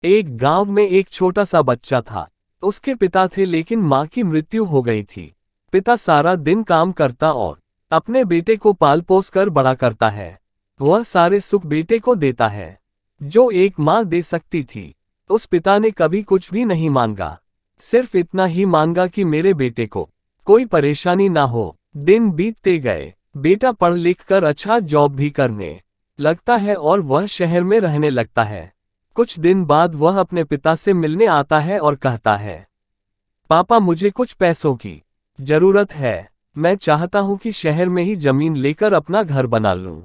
एक गांव में एक छोटा सा बच्चा था। उसके पिता थे लेकिन माँ की मृत्यु हो गई थी। पिता सारा दिन काम करता और अपने बेटे को पाल पोस कर बड़ा करता है। वह सारे सुख बेटे को देता है जो एक माँ दे सकती थी। उस पिता ने कभी कुछ भी नहीं मांगा, सिर्फ इतना ही मांगा कि मेरे बेटे को कोई परेशानी ना हो। दिन बीतते गए, बेटा पढ़ लिख कर अच्छा जॉब भी करने लगता है और वह शहर में रहने लगता है। कुछ दिन बाद वह अपने पिता से मिलने आता है और कहता है, पापा मुझे कुछ पैसों की जरूरत है। मैं चाहता हूं कि शहर में ही जमीन लेकर अपना घर बना लूं।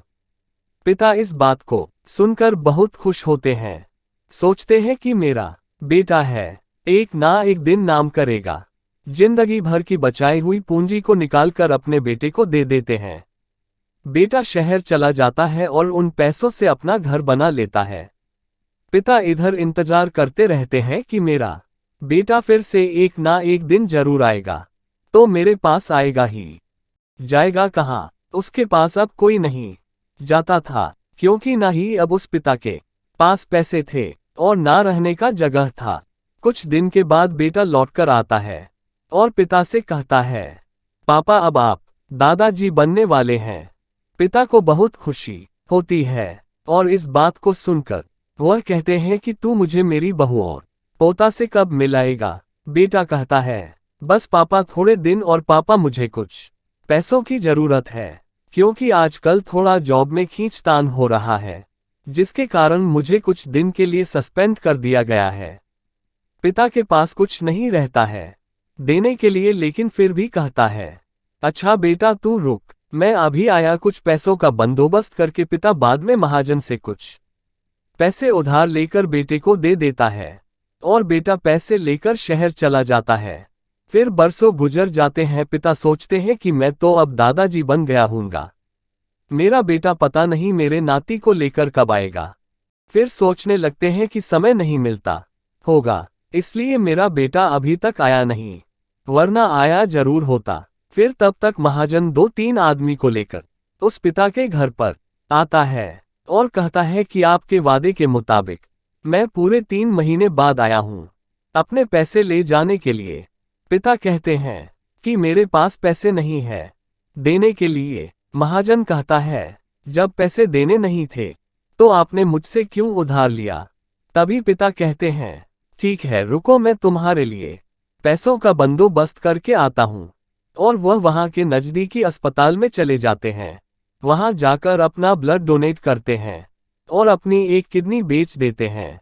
पिता इस बात को सुनकर बहुत खुश होते हैं। सोचते हैं कि मेरा बेटा है, एक ना एक दिन नाम करेगा। जिंदगी भर की बचाई हुई पूंजी को निकालकर अपने बेटे को दे देते हैं। बेटा शहर चला जाता है और उन पैसों से अपना घर बना लेता है। पिता इधर इंतजार करते रहते हैं कि मेरा बेटा फिर से एक ना एक दिन जरूर आएगा, तो मेरे पास आएगा ही। जाएगा कहाँ? उसके पास अब कोई नहीं जाता था, क्योंकि ना ही अब उस पिता के पास पैसे थे और ना रहने का जगह था। कुछ दिन के बाद बेटा लौटकर आता है और पिता से कहता है, पापा अब आप दादाजी बनने वाले हैं। पिता को बहुत खुशी होती है और इस बात को सुनकर वह कहते हैं कि तू मुझे मेरी बहू और पोता से कब मिलाएगा? बेटा कहता है, बस पापा थोड़े दिन और। पापा मुझे कुछ पैसों की जरूरत है, क्योंकि आजकल थोड़ा जॉब में खींचतान हो रहा है, जिसके कारण मुझे कुछ दिन के लिए सस्पेंड कर दिया गया है। पिता के पास कुछ नहीं रहता है देने के लिए, लेकिन फिर भी कहता है, अच्छा बेटा तू रुक, मैं अभी आया। कुछ पैसों का बंदोबस्त करके पिता बाद में महाजन से कुछ पैसे उधार लेकर बेटे को दे देता है और बेटा पैसे लेकर शहर चला जाता है। फिर बरसों गुजर जाते हैं। पिता सोचते हैं कि मैं तो अब दादाजी बन गया हूँगा, मेरा बेटा पता नहीं मेरे नाती को लेकर कब आएगा। फिर सोचने लगते हैं कि समय नहीं मिलता होगा, इसलिए मेरा बेटा अभी तक आया नहीं, वरना आया जरूर होता। फिर तब तक महाजन 2-3 आदमी को लेकर उस पिता के घर पर आता है और कहता है कि आपके वादे के मुताबिक मैं पूरे 3 महीने बाद आया हूँ अपने पैसे ले जाने के लिए। पिता कहते हैं कि मेरे पास पैसे नहीं है देने के लिए। महाजन कहता है, जब पैसे देने नहीं थे तो आपने मुझसे क्यों उधार लिया? तभी पिता कहते हैं, ठीक है रुको, मैं तुम्हारे लिए पैसों का बंदोबस्त करके आता हूँ। और वह वहाँ के नज़दीकी अस्पताल में चले जाते हैं। वहाँ जाकर अपना ब्लड डोनेट करते हैं और अपनी एक किडनी बेच देते हैं।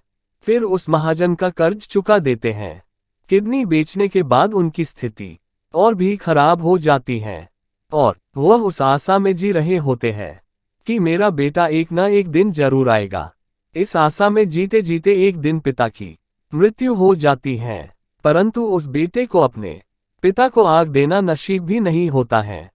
फिर उस महाजन का कर्ज चुका देते हैं। किडनी बेचने के बाद उनकी स्थिति और भी खराब हो जाती है और वह उस आशा में जी रहे होते हैं कि मेरा बेटा एक ना एक दिन जरूर आएगा। इस आशा में जीते जीते एक दिन पिता की मृत्यु हो जाती है, परंतु उस बेटे को अपने पिता को आग देना नसीब भी नहीं होता है।